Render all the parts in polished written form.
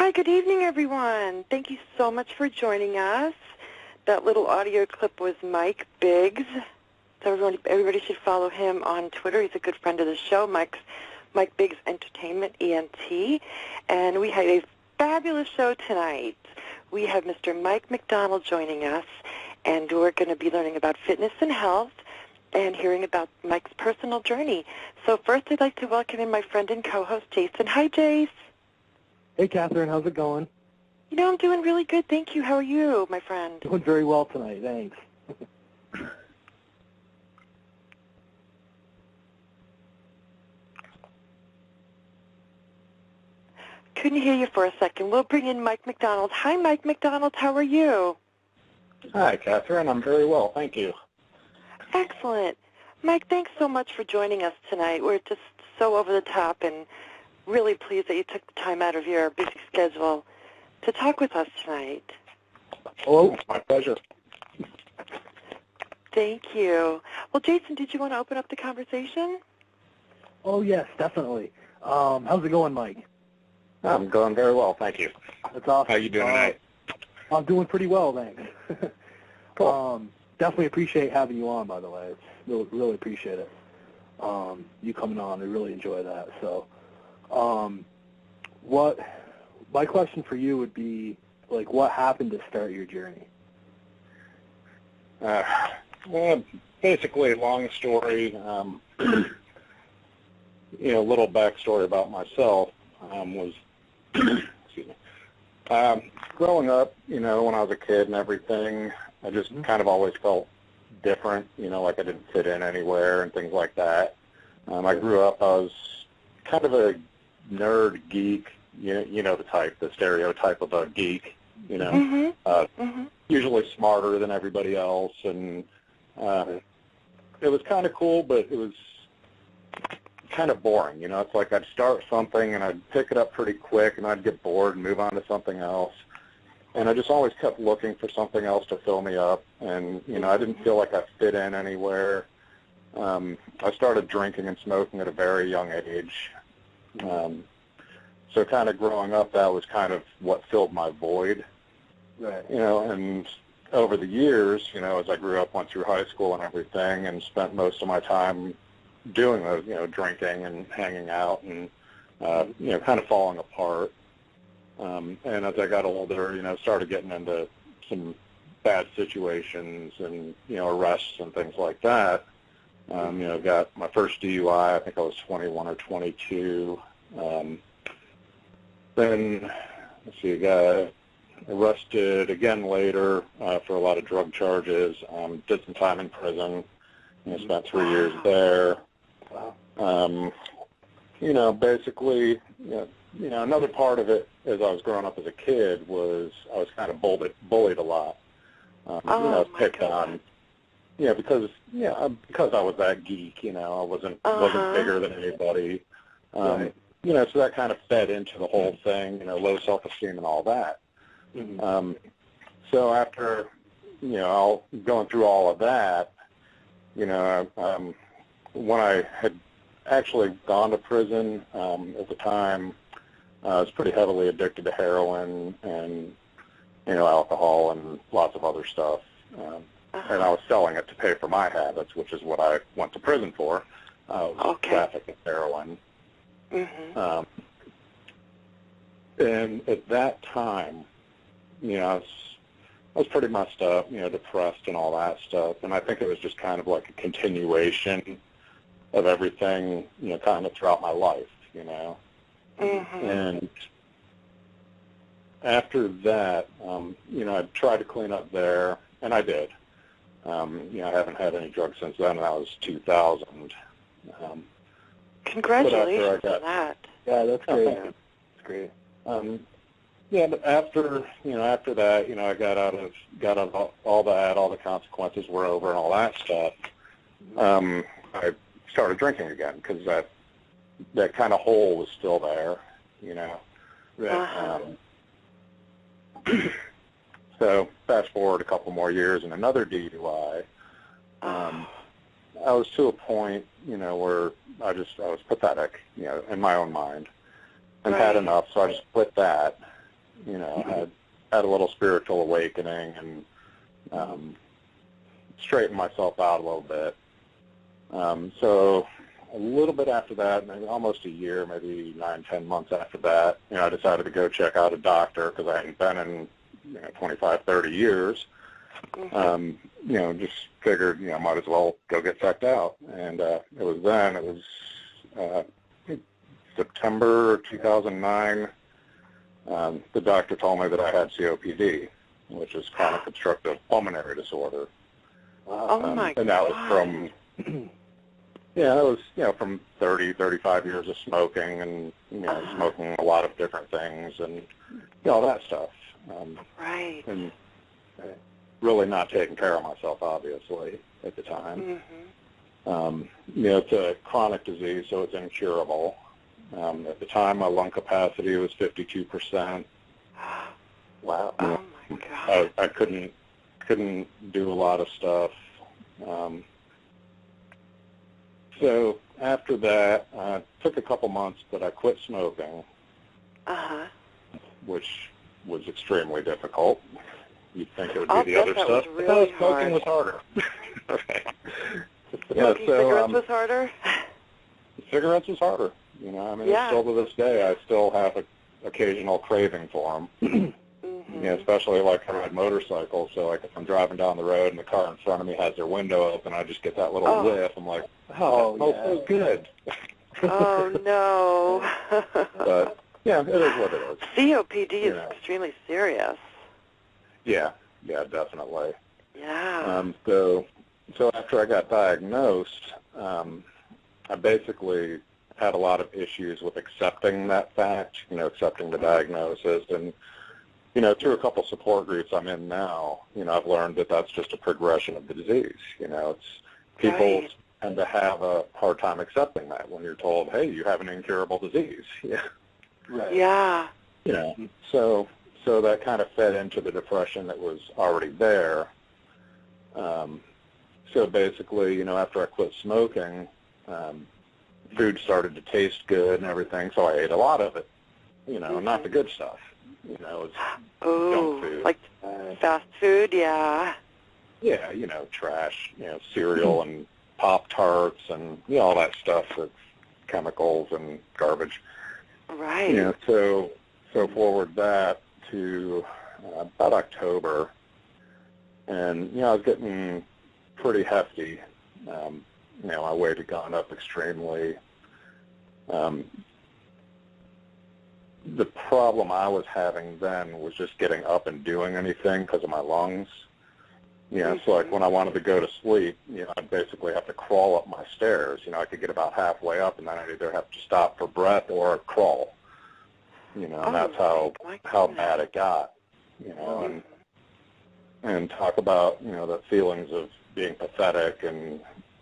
Hi, good evening, everyone. Thank you so much for joining us. That little audio clip was Mike Biggs. So everybody should follow him on Twitter. He's a good friend of the show, Mike Biggs Entertainment, ENT. And we had a fabulous show tonight. We have Mr. Mike McDonald joining us, and we're going to be learning about fitness and health and hearing about Mike's personal journey. So first, I'd like to welcome in my friend and co-host, Jason. Hi, Jace. Hey, Catherine. How's it going? You know, I'm doing really good, thank you. How are you, my friend? Doing very well tonight, thanks. Couldn't hear you for a second. We'll bring in Mike McDonald. Hi, Mike McDonald. How are you? Hi, Catherine. I'm very well, thank you. Excellent. Mike, thanks so much for joining us tonight. We're just so over the top and really pleased that you took the time out of your busy schedule to talk with us tonight. Oh, my pleasure. Thank you. Well, Jason, did you want to open up the conversation? Oh, yes, definitely. How's it going, Mike? I'm going very well, thank you. That's awesome. How you doing tonight? I'm doing pretty well, thanks. Cool. Definitely appreciate having you on, by the way. Really appreciate it. You coming on, I really enjoy that. So, my question for you would be, like, what happened to start your journey? Well, basically, long story. Little backstory about myself was, excuse me, growing up. When I was a kid and everything, I just kind of always felt different. Like I didn't fit in anywhere and things like that. I grew up. I was kind of a nerd geek. You know the type, the stereotype of a geek. Usually smarter than everybody else, and it was kind of cool, but it was kind of boring. It's like I'd start something and I'd pick it up pretty quick, and I'd get bored and move on to something else. And I just always kept looking for something else to fill me up, and I didn't feel like I fit in anywhere. I started drinking and smoking at a very young age. So kind of growing up, that was kind of what filled my void. Right. And over the years, as I grew up, went through high school and everything, and spent most of my time doing those, drinking and hanging out and, kind of falling apart. And as I got older, started getting into some bad situations and, arrests and things like that. Got my first DUI, I think I was 21 or 22. Then, let's see, got arrested again later for a lot of drug charges. Did some time in prison. Spent 3 years there. Basically, another part of it as I was growing up as a kid was I was kind of bullied a lot. I was picked on. Because I was that geek. I wasn't bigger than anybody. Right. So that kind of fed into the whole thing. Low self-esteem and all that. So after going through all of that, when I had actually gone to prison at the time, I was pretty heavily addicted to heroin and alcohol and lots of other stuff. And I was selling it to pay for my habits, which is what I went to prison for. Trafficking heroin. And at that time, I was pretty messed up, depressed and all that stuff. And I think it was just kind of like a continuation of everything, kind of throughout my life, And after that, I tried to clean up there, and I did. I haven't had any drugs since then, and that was 2000. Congratulations on that. Yeah, that's great. That's great. But after that, I got out of all that, all the consequences were over and all that stuff. I started drinking again because that kind of hole was still there, Right. So fast forward a couple more years and another DUI. I was to a point, where I was pathetic, in my own mind, and had enough. So I just quit that, You know, had a little spiritual awakening and straightened myself out a little bit. So a little bit after that, maybe almost a year, maybe 9, 10 months after that, you know, I decided to go check out a doctor because I hadn't been in 25, 30 years. You know, just figured, you know, might as well go get checked out. And it was September 2009, the doctor told me that I had COPD, which is chronic obstructive pulmonary disorder. Oh, my God. And that was from, yeah, that was, you know, from 30, 35 years of smoking and, you know, smoking a lot of different things and, you know, all that stuff. Right. And really not taking care of myself, obviously, at the time. Mm-hmm. You know, it's a chronic disease, so it's incurable. At the time, my lung capacity was 52%. Wow. Oh, my God. I couldn't do a lot of stuff. So after that, it took a couple months, but I quit smoking, which was extremely difficult. You'd think it would be the other stuff. Really smoking was harder. Okay. Smoking cigarettes was harder? Cigarettes was harder. You know, I mean, still to this day, I still have an occasional craving for them. You know, especially like I ride motorcycles, so like if I'm driving down the road and the car in front of me has their window open, I just get that little whiff. I'm like, oh, that smells so good. Oh, no. But, yeah, it is what it is. COPD is extremely serious. Yeah, definitely. Yeah. So after I got diagnosed, I basically had a lot of issues with accepting that fact, you know, accepting the diagnosis. And, you know, through a couple support groups I'm in now, you know, I've learned that that's just a progression of the disease. You know, people tend to have a hard time accepting that when you're told, hey, you have an incurable disease. Yeah. Right. Yeah. You know, so that kind of fed into the depression that was already there. So basically, you know, after I quit smoking, food started to taste good and everything, so I ate a lot of it. You know, not the good stuff. You know, it's junk food. Like fast food, yeah. Yeah, you know, trash, you know, cereal and Pop-Tarts and, you know, all that stuff that's chemicals and garbage. Right. You know, so forward that to about October, and, you know, I was getting pretty hefty. You know, my weight had gone up extremely. The problem I was having then was just getting up and doing anything because of my lungs. You know, so like when I wanted to go to sleep, you know, I'd basically have to crawl up my stairs. You know, I could get about halfway up, and then I'd either have to stop for breath or crawl. You know, and that's how bad it got. You know, and talk about, you know, the feelings of being pathetic and,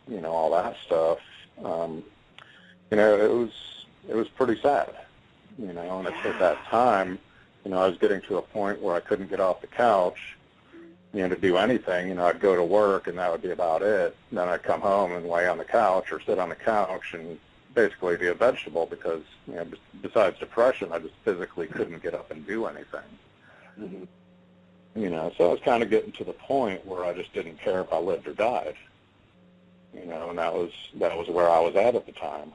you know, all that stuff. You know, it was pretty sad. You know, and at that time, you know, I was getting to a point where I couldn't get off the couch, you know, to do anything. You know, I'd go to work and that would be about it. And then I'd come home and lay on the couch or sit on the couch and basically be a vegetable because, you know, besides depression, I just physically couldn't get up and do anything. You know, so I was kind of getting to the point where I just didn't care if I lived or died. You know, and that was where I was at the time.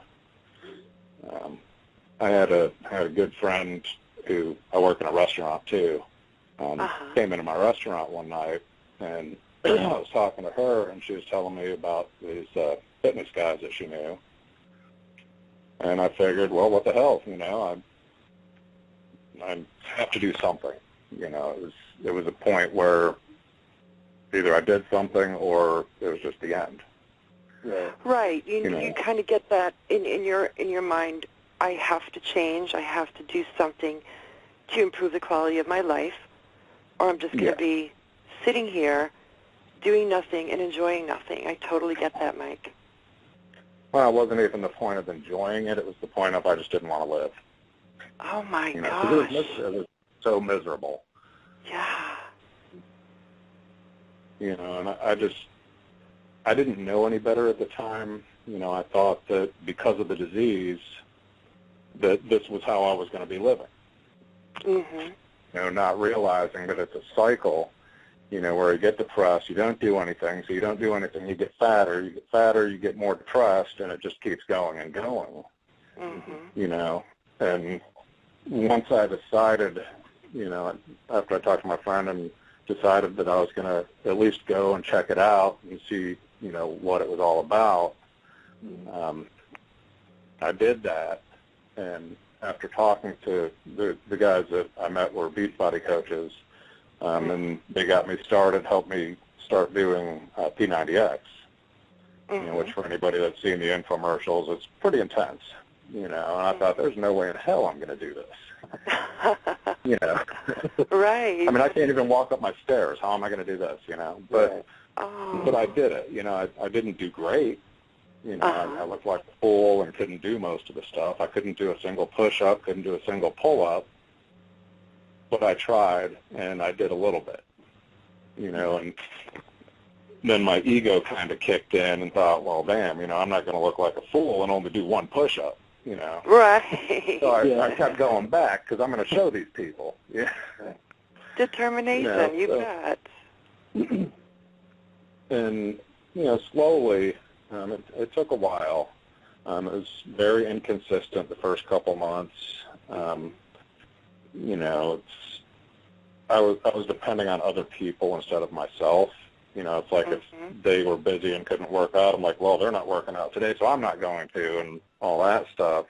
I had a good friend who, I work in a restaurant too, came into my restaurant one night, and I was talking to her, and she was telling me about these fitness guys that she knew. And I figured, well, what the hell, you know, I have to do something. You know, it was a point where either I did something or it was just the end. Right. You kind of get that in your mind. I have to change. I have to do something to improve the quality of my life, or I'm just going to be sitting here doing nothing and enjoying nothing. I totally get that, Mike. Well, it wasn't even the point of enjoying it. It was the point of I just didn't want to live. Oh, my gosh. 'Cause it was so miserable. Yeah. You know, and I didn't know any better at the time. You know, I thought that because of the disease, that this was how I was going to be living. not realizing that it's a cycle, where you get depressed, you don't do anything, so you don't do anything, you get fatter, you get more depressed, and it just keeps going and going, and once I decided, after I talked to my friend and decided that I was going to at least go and check it out and see, what it was all about, I did that, and after talking to the guys that I met were Beachbody coaches, and they got me started, helped me start doing P90X, which for anybody that's seen the infomercials, it's pretty intense, and I thought, there's no way in hell I'm going to do this, Right. I mean, I can't even walk up my stairs. How am I going to do this, But, but I did it, I didn't do great. I looked like a fool and couldn't do most of the stuff. I couldn't do a single push-up, couldn't do a single pull-up, but I tried, and I did a little bit, and then my ego kind of kicked in and thought, well, damn, I'm not going to look like a fool and only do one push-up, Right. So I kept going back because I'm going to show these people. Yeah. Determination, you bet. And, slowly, it took a while. It was very inconsistent the first couple months. I was depending on other people instead of myself. It's like if they were busy and couldn't work out, I'm like, well, they're not working out today, so I'm not going to, and all that stuff.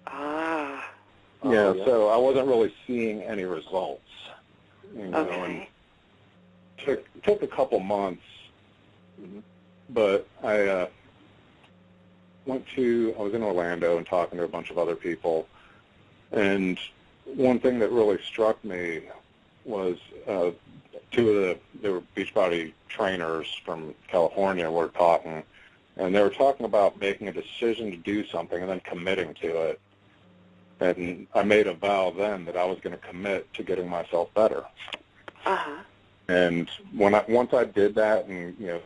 So I wasn't really seeing any results. And it took a couple months, but I was in Orlando and talking to a bunch of other people, and one thing that really struck me was they were Beachbody trainers from California were talking, and they were talking about making a decision to do something and then committing to it. And I made a vow then that I was going to commit to getting myself better. And once I did that and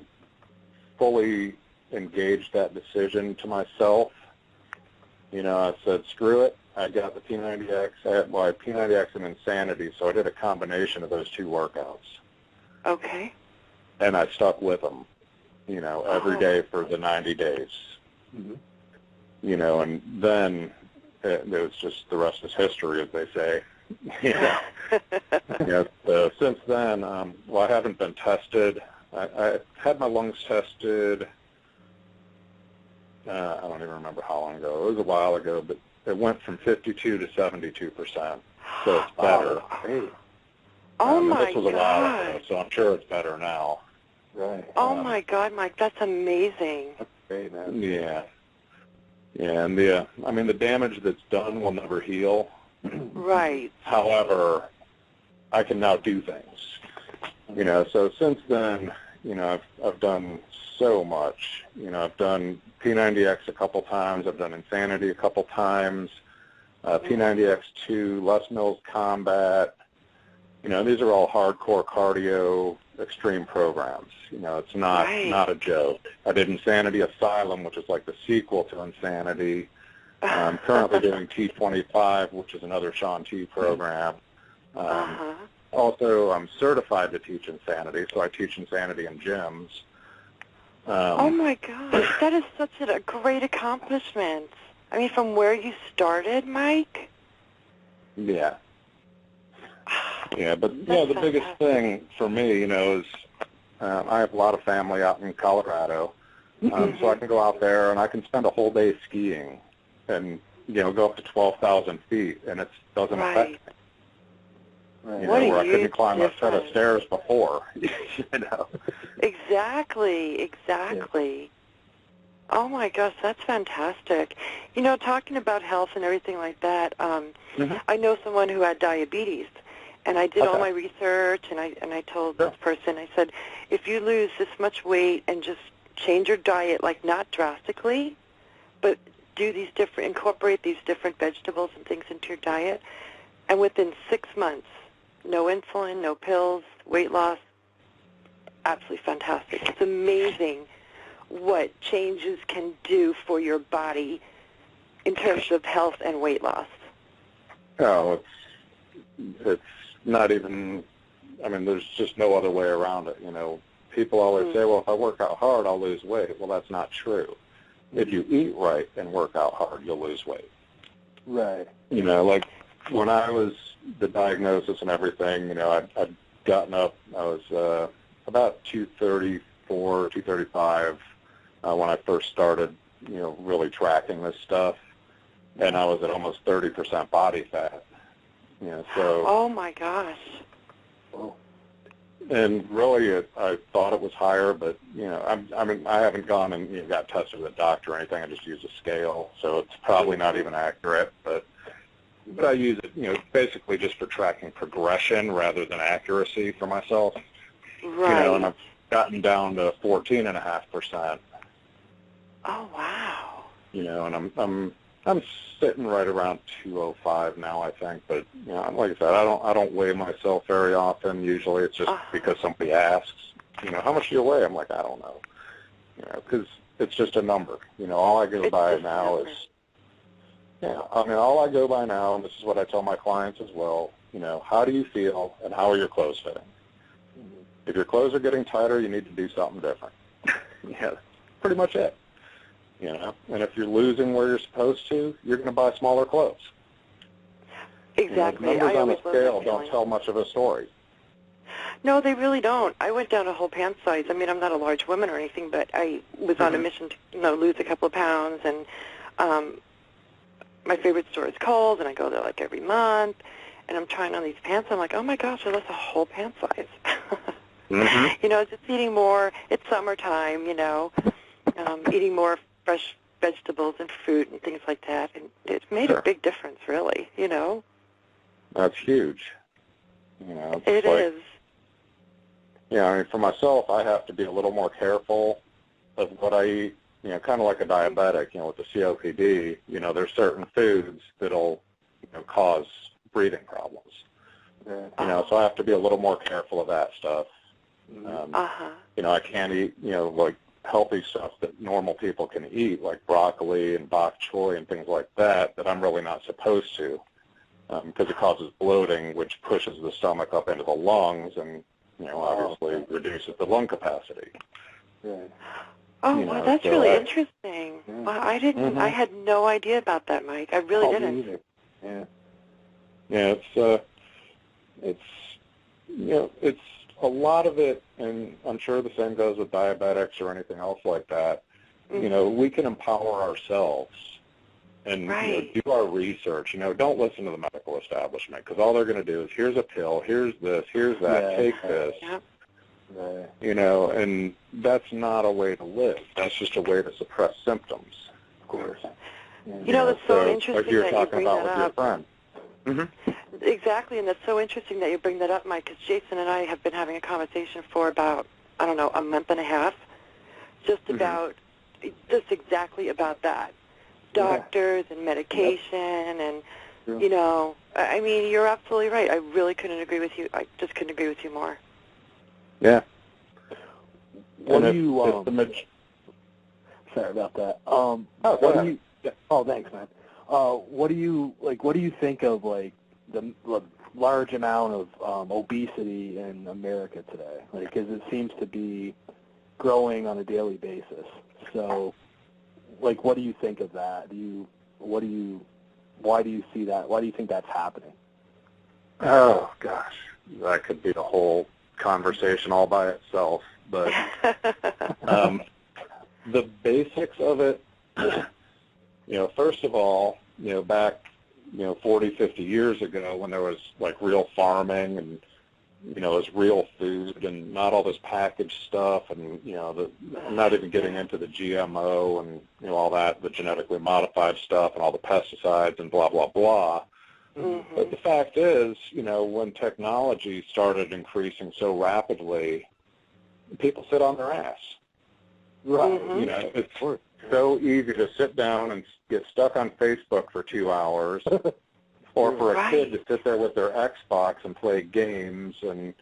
fully engaged that decision to myself, I said, screw it. I got the P90X. I had P90X and Insanity, so I did a combination of those two workouts. Okay. And I stuck with them, every day for the 90 days. And then it was just the rest is history, as they say. So since then, I haven't been tested. I had my lungs tested, I don't even remember how long ago. It was a while ago, but it went from 52 to 72%, so it's better. My this was a while ago, so I'm sure it's better now. Right. Oh, my God, Mike, that's amazing. That's great, man. Yeah. Yeah, and the damage that's done will never heal. Right. However, I can now do things. So since then, I've done so much. I've done P90X a couple times. I've done Insanity a couple times. P90X2, Les Mills Combat. These are all hardcore cardio extreme programs. It's not a joke. I did Insanity Asylum, which is like the sequel to Insanity. I'm currently doing T25, which is another Shaun T program. Also, I'm certified to teach Insanity, so I teach Insanity in gyms. Oh, my gosh, that is such a great accomplishment. I mean, from where you started, Mike? Yeah. Yeah, but, the biggest thing for me, is I have a lot of family out in Colorado, so I can go out there and I can spend a whole day skiing and, go up to 12,000 feet, and it doesn't affect me. Where I couldn't climb a set of stairs before, Exactly. Yeah. Oh, my gosh, that's fantastic. Talking about health and everything like that, I know someone who had diabetes, and I did all my research, and I told this person, I said, if you lose this much weight and just change your diet, like not drastically, but incorporate these different vegetables and things into your diet, and within 6 months, no insulin, no pills, weight loss, absolutely fantastic. It's amazing what changes can do for your body in terms of health and weight loss. Oh, it's not even, I mean, there's just no other way around it. You know, people always say, well, if I work out hard, I'll lose weight. Well, that's not true. If you eat right and work out hard, you'll lose weight. Right. You know, like when I was the diagnosis and everything, you know, I'd gotten up, I was about 234, 235 when I first started, you know, really tracking this stuff. And I was at almost 30% body fat. You know, so. Oh my gosh. Oh. And really, I thought it was higher, but you know, I mean, I haven't gone and got tested with a doctor or anything. I just use a scale, so it's probably not even accurate. But I use it, you know, basically just for tracking progression rather than accuracy for myself. Right. You know, and I've gotten down to 14.5%. Oh wow. You know, and I'm sitting right around 205 now, I think. But you know, like I said, I don't weigh myself very often. Usually, it's just because somebody asks, you know, how much do you weigh? I'm like, I don't know, you know, because it's just a number. You know, all I go by now is, yeah. I mean, all I go by now, and this is what I tell my clients as well. You know, how do you feel, and how are your clothes fitting? If your clothes are getting tighter, you need to do something different. Yeah, that's pretty much it. You know, and if you're losing where you're supposed to, you're going to buy smaller clothes. Exactly. You know, the numbers on I a scale don't tell much of a story. No, they really don't. I went down a whole pant size. I mean, I'm not a large woman or anything, but I was on a mission to, you know, lose a couple of pounds. And my favorite store is Kohl's, and I go there like every month. And I'm trying on these pants. I'm like, oh my gosh, I lost a whole pant size. You know, just eating more. It's summertime. You know, eating more fresh vegetables and fruit and things like that, and it made a big difference, really, you know. That's huge. You know, it is. Yeah, I mean, for myself, I have to be a little more careful of what I eat, you know, kind of like a diabetic, you know, with the COPD, you know, there's certain foods that'll, you know, cause breathing problems. You know, so I have to be a little more careful of that stuff. You know, I can't eat, you know, like healthy stuff that normal people can eat, like broccoli and bok choy and things like that I'm really not supposed to, because it causes bloating, which pushes the stomach up into the lungs and, you know, obviously reduces the lung capacity. Right. Oh, well, that's really interesting. Well, I didn't. I had no idea about that, Mike. I really didn't. Either. Yeah. Yeah, it's you know, it's a lot of it, and I'm sure the same goes with diabetics or anything else like that. You know, we can empower ourselves and you know, do our research. You know, don't listen to the medical establishment, because all they're going to do is, here's a pill, here's this, here's that, take this. You know, and that's not a way to live. That's just a way to suppress symptoms, of course. You know, that's so interesting like you're that talking you bring about that with up. your friend. Exactly, and that's so interesting that you bring that up, Mike, because Jason and I have been having a conversation for about, I don't know, a month and a half, just about, just exactly about that. Doctors and medication and, you know, I mean, you're absolutely right. I really couldn't agree with you. I just couldn't agree with you more. Yeah. What do you, sorry about that. Thanks, man. What do you think of, like, the large amount of obesity in America today? Like, because it seems to be growing on a daily basis. So, like, what do you think of that? Why do you see that? Why do you think that's happening? Oh, gosh. That could be the whole conversation all by itself. But the basics of it, you know, first of all, you know, back, you know, 40, 50 years ago when there was, like, real farming and, you know, it was real food and not all this packaged stuff and, you know, I'm not even getting into the GMO and, you know, all that, the genetically modified stuff and all the pesticides and blah, blah, blah. But the fact is, you know, when technology started increasing so rapidly, people sit on their ass. Right. You know, it's so easy to sit down and get stuck on Facebook for 2 hours, or for a kid to sit there with their Xbox and play games. And,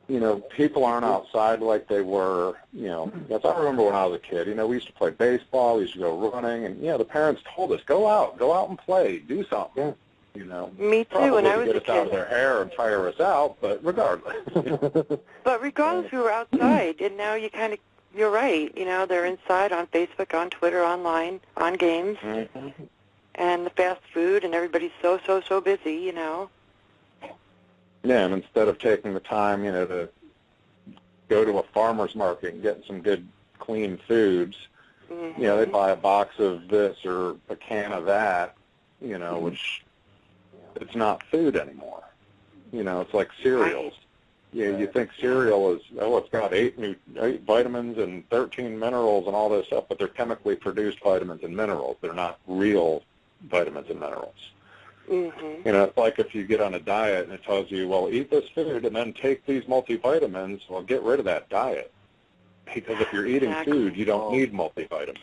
you know, people aren't outside like they were, you know. I remember when I was a kid, you know, we used to play baseball, we used to go running, and, you know, the parents told us, go out and play, do something. you know. Me too. Probably When I to was get a us out of kid. their hair and tire us out, but regardless. But regardless, we were outside, and now you're right. You know, they're inside on Facebook, on Twitter, online, on games, and the fast food, and everybody's so busy, you know. Yeah, and instead of taking the time, you know, to go to a farmer's market and get some good, clean foods, you know, they buy a box of this or a can of that, you know, which it's not food anymore. You know, it's like cereals. You think cereal is, it's got 8 vitamins and 13 minerals and all this stuff, but they're chemically produced vitamins and minerals. They're not real vitamins and minerals. You know, it's like if you get on a diet and it tells you, well, eat this food and then take these multivitamins, well, get rid of that diet. Because if you're eating food, you don't need multivitamins.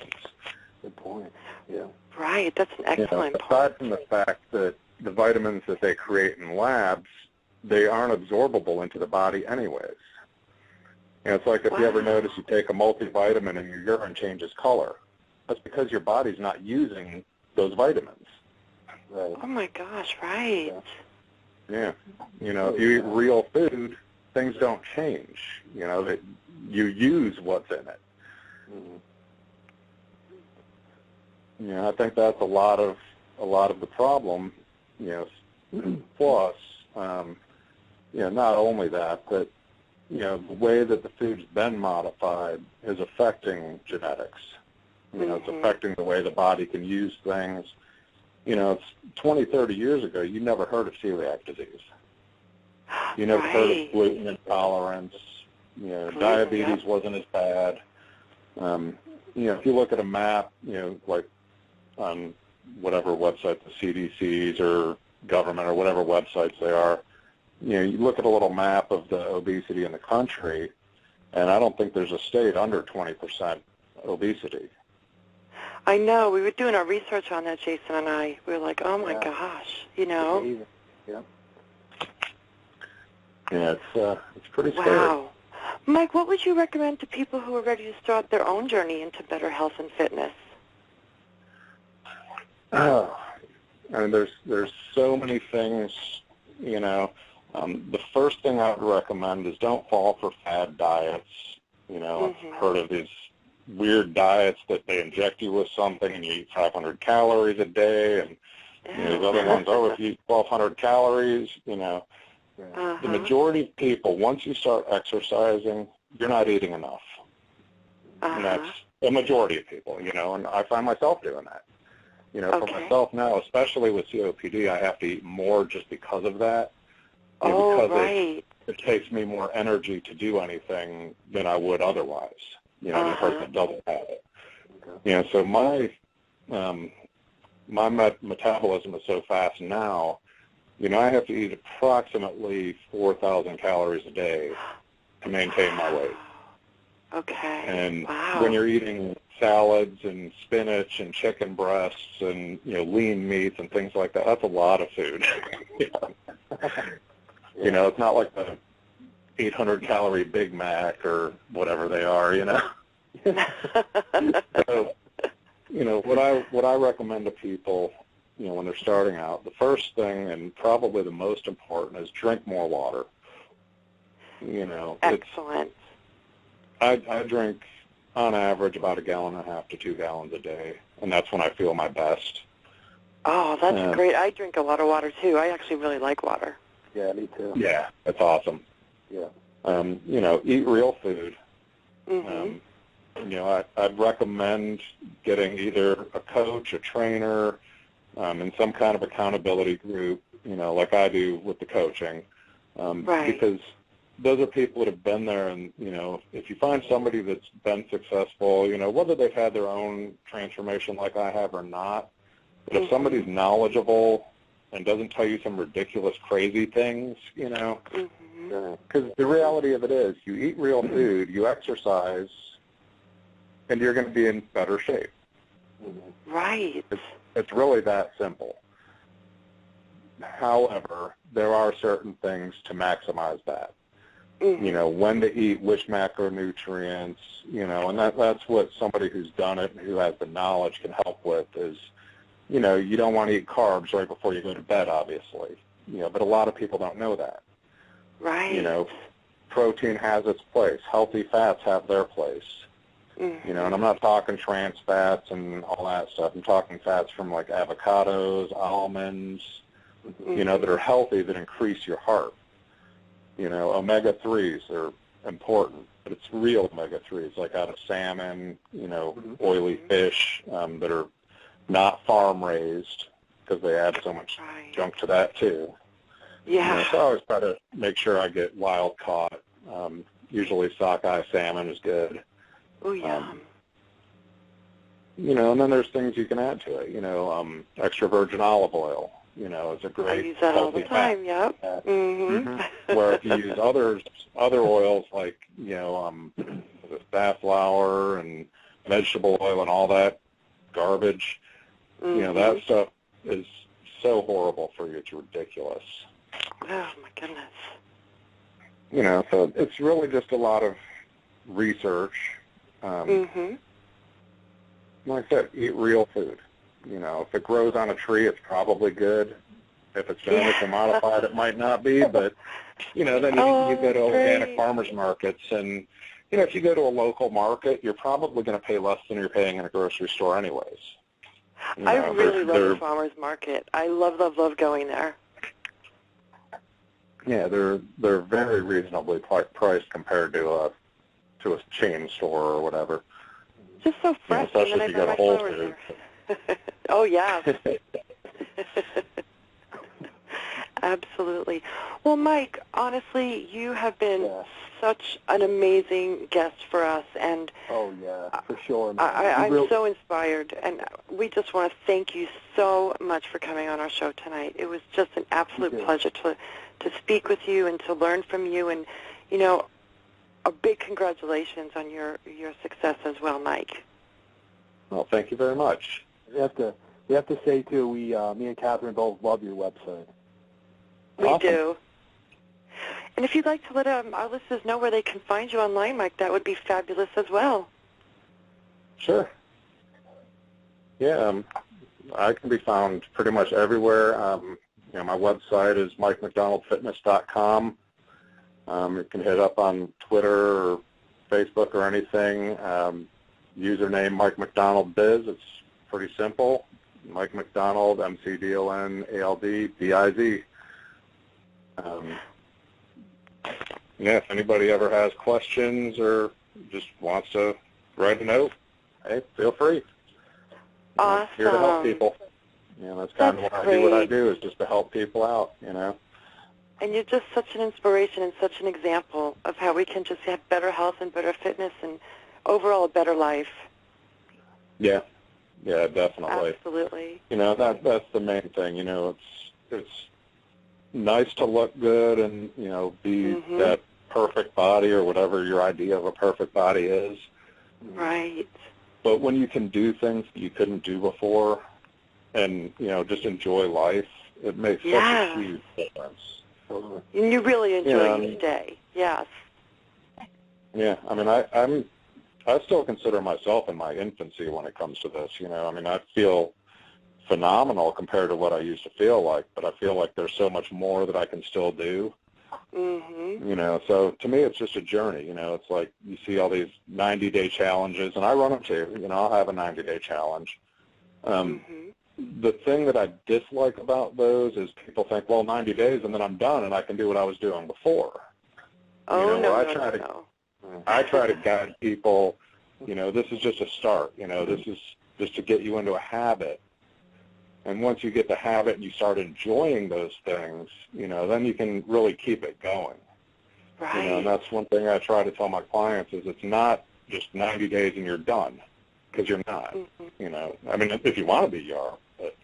Good point. Yeah. Right. That's an excellent point. Aside from the fact that the vitamins that they create in labs, they aren't absorbable into the body anyways. You know, it's like if you ever notice you take a multivitamin and your urine changes color. That's because your body's not using those vitamins. Right. Oh, my gosh, right. Yeah. You know, if you eat real food, things don't change. You know, that you use what's in it. You know, I think that's a lot of the problem. You know, plus, you know, not only that, but you know, the way that the food's been modified is affecting genetics. You know, it's affecting the way the body can use things. You know, it's 20, 30 years ago, you never heard of celiac disease. You never heard of gluten intolerance. You know, diabetes wasn't as bad. You know, if you look at a map, you know, like on whatever website, the CDC's or government or whatever websites they are, you know, you look at a little map of the obesity in the country, and I don't think there's a state under 20% obesity. I know. We were doing our research on that, Jason and I. We were like, oh, my gosh, you know. Yeah. Yeah, it's pretty scary. Wow. Mike, what would you recommend to people who are ready to start their own journey into better health and fitness? I mean, there's so many things, you know. The first thing I would recommend is don't fall for fad diets. You know, I've heard of these weird diets that they inject you with something and you eat 500 calories a day, and you know, the other ones, if you eat 1,200 calories, you know. The majority of people, once you start exercising, you're not eating enough. And that's the majority of people, you know, and I find myself doing that. You know, for myself now, especially with COPD, I have to eat more just because of that. You know, because it takes me more energy to do anything than I would otherwise, you know, the person that doesn't have it. You know, so my metabolism is so fast now, you know, I have to eat approximately 4,000 calories a day to maintain my weight. Okay. And when you're eating salads and spinach and chicken breasts and, you know, lean meats and things like that, that's a lot of food. You know, it's not like the 800-calorie Big Mac or whatever they are, you know. So, you know, what I recommend to people, you know, when they're starting out, the first thing and probably the most important is drink more water. You know, excellent. I drink on average about 1.5 gallons to 2 gallons a day, and that's when I feel my best. Oh, that's great. I drink a lot of water too. I actually really like water. Yeah, me too. Yeah, that's awesome. Yeah. You know, eat real food. Mm-hmm. You know, I'd recommend getting either a coach, a trainer, in some kind of accountability group, you know, like I do with the coaching, because those are people that have been there, and, you know, if you find somebody that's been successful, you know, whether they've had their own transformation like I have or not, but if somebody's knowledgeable and doesn't tell you some ridiculous, crazy things, you know, because the reality of it is you eat real food, you exercise, and you're going to be in better shape. Right. It's really that simple. However, there are certain things to maximize that. You know, when to eat which macronutrients, you know, and that's what somebody who's done it and who has the knowledge can help with is, you know, you don't want to eat carbs right before you go to bed, obviously. You know, but a lot of people don't know that. Right. You know, protein has its place. Healthy fats have their place. Mm-hmm. You know, and I'm not talking trans fats and all that stuff. I'm talking fats from like avocados, almonds, you know, that are healthy, that increase your heart. You know, omega-3s are important, but it's real omega-3s, like out of salmon, you know, oily fish that are not farm-raised, because they add so much junk to that, too. Yeah. You know, so I always try to make sure I get wild-caught. Usually sockeye salmon is good. Oh, yum. You know, and then there's things you can add to it. You know, extra virgin olive oil, you know, is a great I use that all the time, fat. yep. Mm-hmm. Where if you use other oils like, you know, safflower and vegetable oil and all that garbage, you know, that stuff is so horrible for you, it's ridiculous. Oh, my goodness. You know, so it's really just a lot of research. Like I said, eat real food. You know, if it grows on a tree, it's probably good. If it's genetically modified, it might not be. But, you know, then you go to organic farmers markets. And, you know, if you go to a local market, you're probably going to pay less than you're paying in a grocery store anyways. You know, I really love the farmers market. I love, love, love going there. Yeah, they're very reasonably priced compared to a chain store or whatever. Just so fresh. You know, especially if you go to Whole Foods. Oh, yeah. Absolutely. Well, Mike, honestly, you have been such an amazing guest for us. And oh, yeah, for sure, man. I'm so inspired. And we just want to thank you so much for coming on our show tonight. It was just an absolute pleasure to speak with you and to learn from you. And, you know, a big congratulations on your success as well, Mike. Well, thank you very much. We have to say too, me and Catherine both love your website. We do. And if you'd like to let our listeners know where they can find you online, Mike, that would be fabulous as well. Sure. Yeah, I can be found pretty much everywhere. You know, my website is MikeMcDonaldFitness.com. You can hit up on Twitter or Facebook or anything. Username Mike McDonald Biz. It's pretty simple. Mike McDonald, McDonaldBiz. Yeah, if anybody ever has questions or just wants to write a note, hey, feel free. Awesome. I'm here to help people. You know, that's kind of why I do what I do, is just to help people out, you know. And you're just such an inspiration and such an example of how we can just have better health and better fitness and overall a better life. Yeah, definitely. Absolutely. You know, that's the main thing. You know, it's nice to look good and, you know, be that perfect body or whatever your idea of a perfect body is. Right. But when you can do things that you couldn't do before and, you know, just enjoy life, it makes such a huge difference. And you really enjoy each day. Yes. Yeah, I mean, I still consider myself in my infancy when it comes to this, you know. I mean, I feel phenomenal compared to what I used to feel like, but I feel like there's so much more that I can still do. You know, so to me it's just a journey, you know. It's like you see all these 90-day challenges, and I run them too. You know, I'll have a 90-day challenge. The thing that I dislike about those is people think, well, 90 days and then I'm done and I can do what I was doing before. Oh, you know, I try to guide people, you know, this is just a start. You know, this is just to get you into a habit. And once you get the habit and you start enjoying those things, you know, then you can really keep it going. Right. You know, and that's one thing I try to tell my clients is it's not just 90 days and you're done, because you're not. You know, I mean, if you want to be, you are. But,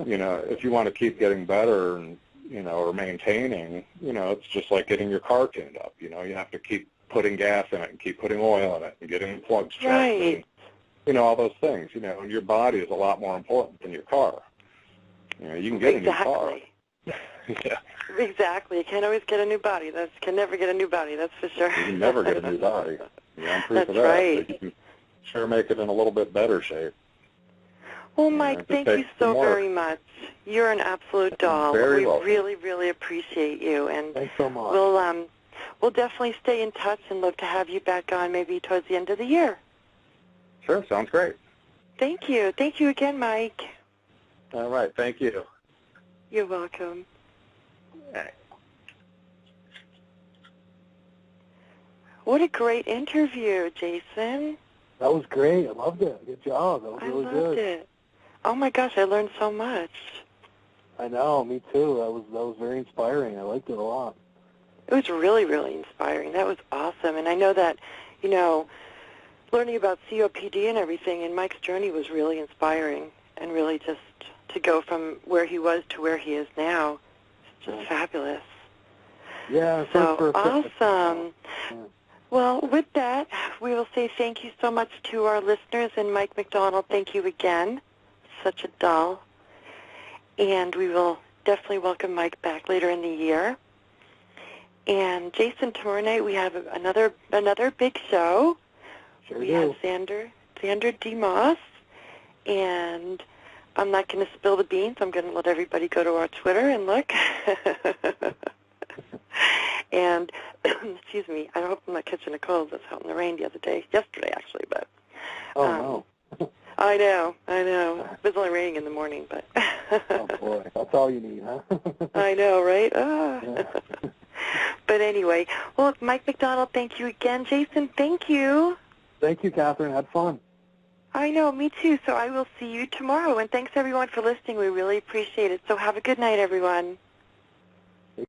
you know, if you want to keep getting better and, you know, or maintaining, you know, it's just like getting your car tuned up. You know, you have to keep putting gas in it and keep putting oil in it and getting the plugs checked. Right. And, you know, all those things, you know, and your body is a lot more important than your car. You know, you can get a new car. Yeah. Exactly. You can't always get a new body. Can never get a new body, that's for sure. You can never get a new body. Yeah, I'm proof of that. Right. But you can sure make it in a little bit better shape. Well, Mike, thank you so very much. You're an absolute doll. Very we welcome. really, really appreciate you, and Thanks so much. We'll definitely stay in touch and love to have you back on maybe towards the end of the year. Sure, sounds great. Thank you. Thank you again, Mike. All right, thank you. You're welcome. All right. What a great interview, Jason. That was great. I loved it. Good job. That was really good. I loved it. Oh my gosh, I learned so much. I know, me too. That was very inspiring. I liked it a lot. It was really, really inspiring. That was awesome. And I know that, learning about COPD and everything in Mike's journey was really inspiring, and really just to go from where he was to where he is now. It's just fabulous. Yeah. So awesome. Yeah. Well, with that, we will say thank you so much to our listeners, and Mike McDonald, thank you again. Such a doll. And we will definitely welcome Mike back later in the year. And Jason, tomorrow night we have another big show. Sure we do. have Xander D. Moss, and I'm not going to spill the beans. I'm going to let everybody go to our Twitter and look. And, excuse me, I hope I'm not catching a cold. That's out in the rain yesterday actually, but. Oh, no. I know. It was only raining in the morning, but. Oh, boy. That's all you need, huh? I know, right? Yeah. But anyway, well, Mike McDonald, thank you again. Jason, thank you. Thank you, Catherine. Had fun. I know, me too. So I will see you tomorrow. And thanks, everyone, for listening. We really appreciate it. So have a good night, everyone.